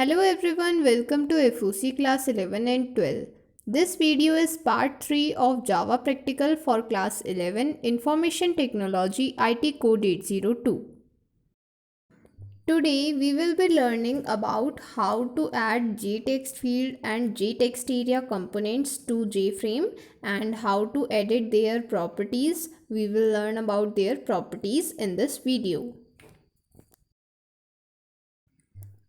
Hello everyone, welcome to FOC class 11 and 12. This video is part 3 of Java Practical for class 11 Information Technology IT Code 802. Today we will be learning about how to add JText field and JText area components to JFrame and how to edit their properties. We will learn about their properties in this video.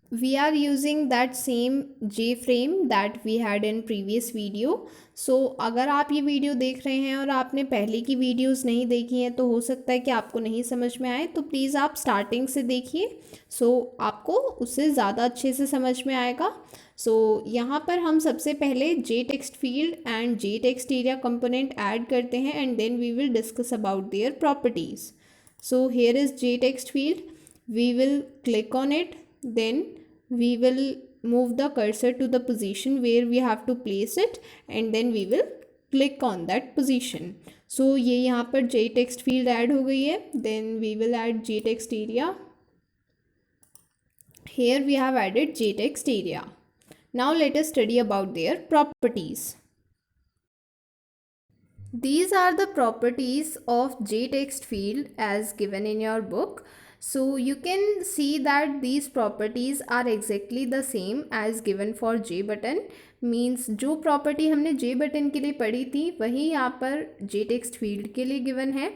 We are using that same JFrame that we had in previous video. So अगर आप ये video देख रहे हैं और आपने पहले की वीडियोस नहीं देखी हैं तो हो सकता है कि आपको नहीं समझ में आए, तो प्लीज़ आप स्टार्टिंग से देखिए। आपको उससे ज़्यादा अच्छे से समझ में आएगा। यहाँ पर हम सबसे पहले JText field and JText area component add करते हैं and then we will discuss about their properties. Here is JText field, we will click on it, then we will move the cursor to the position where we have to place it and then we will click on that position. ये यहाँ पर JText field add हो गई है. Then we will add JText area. Here we have added JText area. Now let us study about their properties. These are the properties of JText field as given in your book. You can see that these properties are exactly the same as given for JButton. Means जो property हमने JButton के लिए पढ़ी थी वही यहाँ पर JText field के लिए गिवन है।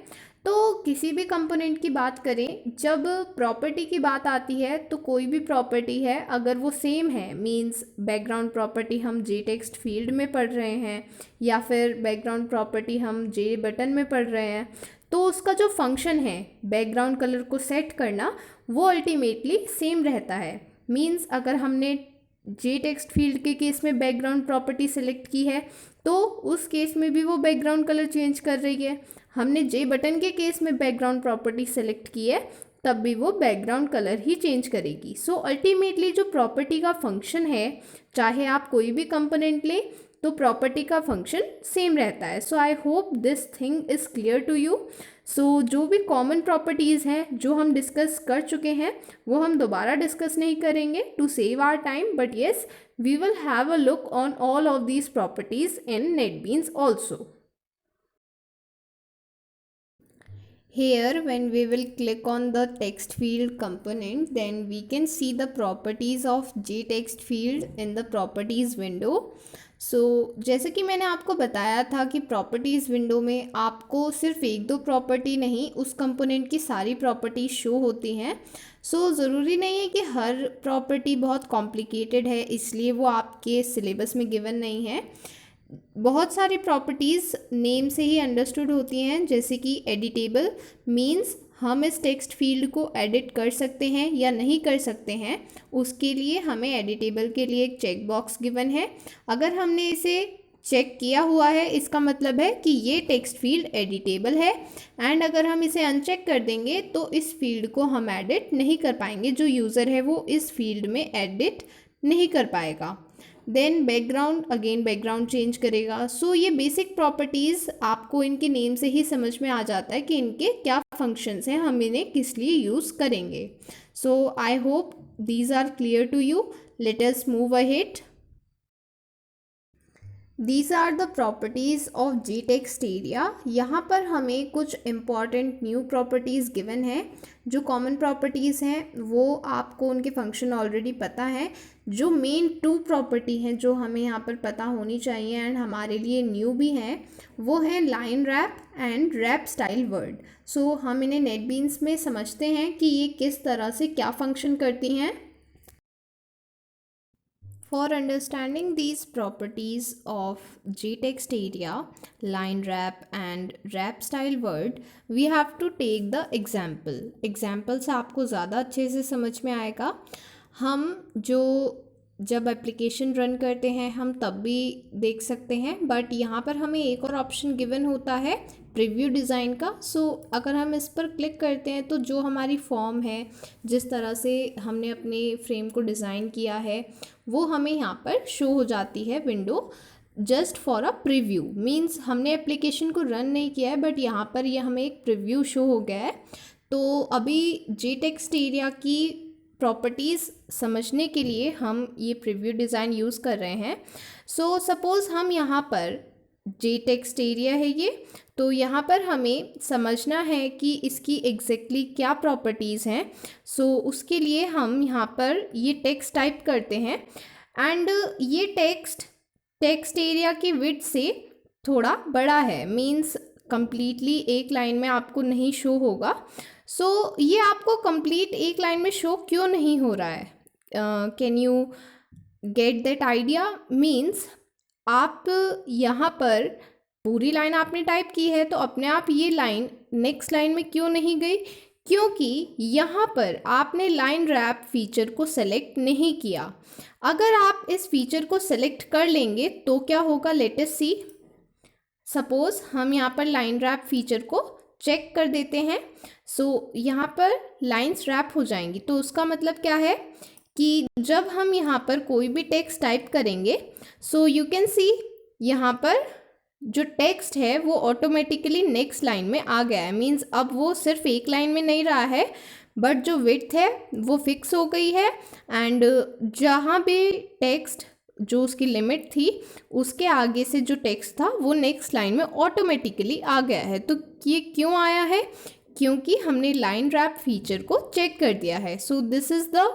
तो किसी भी कंपोनेंट की बात करें, जब प्रॉपर्टी की बात आती है तो कोई भी प्रॉपर्टी है अगर वो सेम है, मींस बैकग्राउंड प्रॉपर्टी हम JText फील्ड में पढ़ रहे हैं या फिर बैकग्राउंड प्रॉपर्टी हम JButton में पढ़ रहे हैं, तो उसका जो फंक्शन है बैकग्राउंड कलर को सेट करना वो अल्टीमेटली सेम रहता है। मींस अगर हमने JText फील्ड के केस में बैकग्राउंड प्रॉपर्टी सेलेक्ट की है तो उस केस में भी वो बैकग्राउंड कलर चेंज कर रही है। हमने JButton के केस में बैकग्राउंड प्रॉपर्टी सेलेक्ट की है तब भी वो बैकग्राउंड कलर ही चेंज करेगी। अल्टीमेटली जो प्रॉपर्टी का फंक्शन है, चाहे आप कोई भी कंपोनेंट लें तो प्रॉपर्टी का फंक्शन सेम रहता है। I hope this thing is clear to you. जो भी कॉमन प्रॉपर्टीज़ हैं जो हम डिस्कस कर चुके हैं वो हम दोबारा डिस्कस नहीं करेंगे to save our time, but yes we will have a look on all of these properties in NetBeans also. Here when we will click on the text field component, then we can see the properties of JText field in the properties window. जैसे कि मैंने आपको बताया था कि properties window में आपको सिर्फ एक दो प्रॉपर्टी नहीं, उस कंपोनेंट की सारी प्रॉपर्टी शो होती हैं। ज़रूरी नहीं है कि हर प्रॉपर्टी बहुत कॉम्प्लिकेटेड है इसलिए वो आपके सिलेबस में गिवन नहीं है। बहुत सारी प्रॉपर्टीज़ नेम से ही अंडरस्टूड होती हैं, जैसे कि एडिटेबल मीन्स हम इस टेक्स्ट फील्ड को एडिट कर सकते हैं या नहीं कर सकते हैं, उसके लिए हमें एडिटेबल के लिए एक चेक बॉक्स गिवन है। अगर हमने इसे चेक किया हुआ है इसका मतलब है कि ये टेक्स्ट फील्ड एडिटेबल है, एंड अगर हम इसे अनचेक कर देंगे तो इस फील्ड को हम एडिट नहीं कर पाएंगे, जो यूज़र है वो इस फील्ड में एडिट नहीं कर पाएगा। Then background, again background change करेगा। ये बेसिक प्रॉपर्टीज़ आपको इनके नेम से ही समझ में आ जाता है कि इनके क्या फंक्शंस हैं, हम इन्हें किस लिए यूज़ करेंगे। I hope these are clear to you. Let us move ahead. These are the properties of JText area। यहाँ पर हमें कुछ important न्यू प्रॉपर्टीज़ गिवन है। जो कॉमन प्रॉपर्टीज़ हैं वो आपको उनके फंक्शन ऑलरेडी पता है। जो मेन टू प्रॉपर्टी हैं जो हमें यहाँ पर पता होनी चाहिए एंड हमारे लिए न्यू भी हैं, वो है line wrap and wrap style word. हम इन्हें NetBeans में समझते हैं कि ये किस तरह से क्या फंक्शन करती हैं। For understanding these properties of JText area, line wrap and wrap style word, we have to take the example. Example से आपको ज़्यादा अच्छे से समझ में आएगा। हम जब एप्लीकेशन रन करते हैं हम तब भी देख सकते हैं, बट यहाँ पर हमें एक और ऑप्शन गिवन होता है प्रीव्यू डिज़ाइन का। अगर हम इस पर क्लिक करते हैं तो जो हमारी फॉर्म है, जिस तरह से हमने अपने फ्रेम को डिज़ाइन किया है, वो हमें यहाँ पर शो हो जाती है window just for a preview. Means हमने एप्लीकेशन को रन नहीं किया है बट यहाँ पर हमें एक प्रीव्यू शो हो गया है। तो अभी JText एरिया की प्रॉपर्टीज़ समझने के लिए हम ये प्रीव्यू डिज़ाइन यूज़ कर रहे हैं। सो सपोज़ हम यहाँ पर जे टेक्स्ट एरिया है ये, तो यहाँ पर हमें समझना है कि इसकी एग्जैक्टली क्या प्रॉपर्टीज़ हैं। सो उसके लिए हम यहाँ पर ये टेक्स्ट टाइप करते हैं एंड ये टेक्स्ट एरिया की विड्थ से थोड़ा बड़ा है, मीन्स कंप्लीटली एक लाइन में आपको नहीं शो होगा। सो ये आपको कंप्लीट एक लाइन में शो क्यों नहीं हो रहा है? Can you get that idea? Means आप यहाँ पर पूरी लाइन आपने टाइप की है तो अपने आप ये लाइन नेक्स्ट लाइन में क्यों नहीं गई? क्योंकि यहाँ पर आपने लाइन रैप फीचर को सेलेक्ट नहीं किया। अगर आप इस फीचर को सेलेक्ट कर लेंगे तो क्या होगा, लेट अस सी। सपोज़ हम यहाँ पर लाइन रैप फीचर को चेक कर देते हैं। सो यहाँ पर लाइन्स रैप हो जाएंगी, तो उसका मतलब क्या है कि जब हम यहाँ पर कोई भी टेक्स्ट टाइप करेंगे, सो यू कैन सी यहाँ पर जो टेक्स्ट है वो ऑटोमेटिकली नेक्स्ट लाइन में आ गया है। मीन्स अब वो सिर्फ एक लाइन में नहीं रहा है, बट जो विड्थ है वो फिक्स हो गई है एंड जहाँ भी टेक्स्ट जो उसकी लिमिट थी उसके आगे से जो टेक्स्ट था वो नेक्स्ट लाइन में ऑटोमेटिकली आ गया है। तो ये क्यों आया है? क्योंकि हमने लाइन रैप फीचर को चेक कर दिया है। So this is the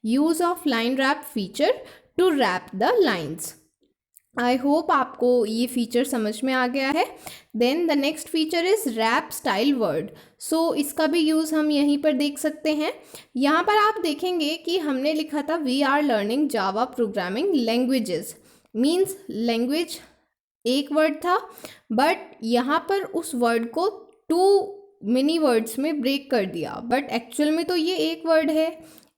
use of line wrap feature to wrap the lines. I hope आपको ये फीचर समझ में आ गया है। Then the next feature is wrap style word. So इसका भी यूज़ हम यहीं पर देख सकते हैं। यहाँ पर आप देखेंगे कि हमने लिखा था we are learning Java programming languages, means language एक वर्ड था, बट यहाँ पर उस वर्ड को 2 मिनी वर्ड्स में ब्रेक कर दिया, बट एक्चुअल में तो ये एक वर्ड है।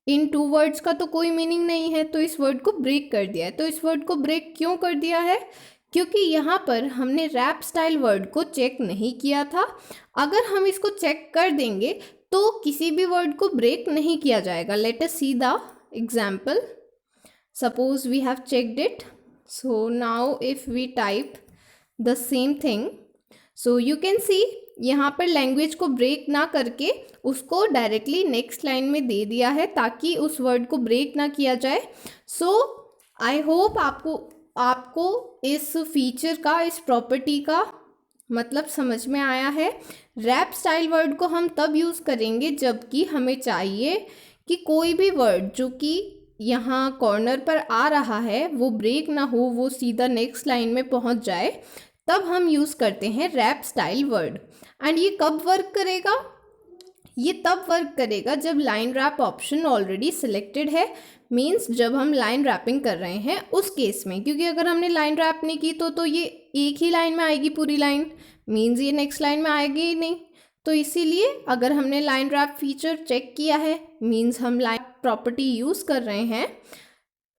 इन 2 वर्ड्स का तो कोई मीनिंग नहीं है, तो इस वर्ड को ब्रेक कर दिया है। तो इस वर्ड को ब्रेक क्यों कर दिया है? क्योंकि यहाँ पर हमने रैप स्टाइल वर्ड को चेक नहीं किया था। अगर हम इसको चेक कर देंगे तो किसी भी वर्ड को ब्रेक नहीं किया जाएगा। Let us see the example. Suppose we have checked it. So now if we type the same thing, so you can see यहाँ पर लैंग्वेज को ब्रेक ना करके उसको डायरेक्टली नेक्स्ट लाइन में दे दिया है ताकि उस वर्ड को ब्रेक ना किया जाए। सो आई होप आपको इस फीचर का, इस प्रॉपर्टी का मतलब समझ में आया है। रैप स्टाइल वर्ड को हम तब यूज़ करेंगे जबकि हमें चाहिए कि कोई भी वर्ड जो कि यहाँ कॉर्नर पर आ रहा है वो ब्रेक ना हो, वो सीधा नेक्स्ट लाइन में पहुँच जाए, तब हम यूज़ करते हैं रैप स्टाइल वर्ड। एंड ये कब वर्क करेगा? ये तब वर्क करेगा जब line wrap option already selected है, मीन्स जब हम लाइन रैपिंग कर रहे हैं उस केस में। क्योंकि अगर हमने लाइन रैप नहीं की तो ये एक ही लाइन में आएगी पूरी लाइन, मीन्स ये नेक्स्ट लाइन में आएगी ही नहीं। तो इसीलिए अगर हमने लाइन रैप फीचर चेक किया है, मीन्स हम लाइन प्रॉपर्टी यूज़ कर रहे हैं,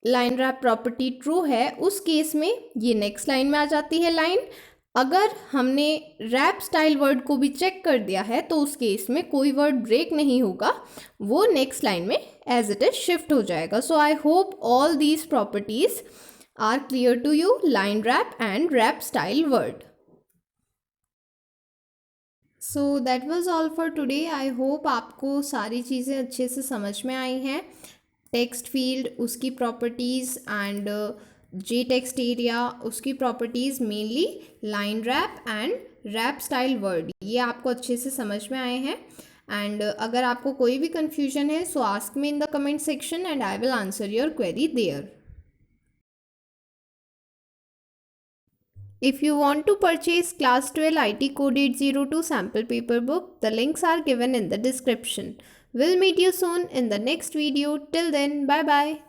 लाइन रैप प्रॉपर्टी ट्रू है, उस केस में ये नेक्स्ट लाइन में आ जाती है लाइन। अगर हमने रैप स्टाइल वर्ड को भी चेक कर दिया है तो उस केस में कोई वर्ड ब्रेक नहीं होगा, वो नेक्स्ट लाइन में एज इट इज शिफ्ट हो जाएगा। So I hope all these properties are clear to you, line wrap and wrap style word. So that was all for today. I hope आपको सारी चीज़ें अच्छे से समझ में आई हैं। टेक्स्ट फील्ड, उसकी properties and J text area, उसकी properties, mainly line wrap and wrap style word, ये आपको अच्छे से समझ में आए हैं। एंड अगर आपको कोई भी कन्फ्यूजन है so ask me in the comment section and I will answer your query there. If you want to purchase Class 12 IT Code 802 sample paper book, the links are given in the description. We'll meet you soon in the next video. Till then, bye bye.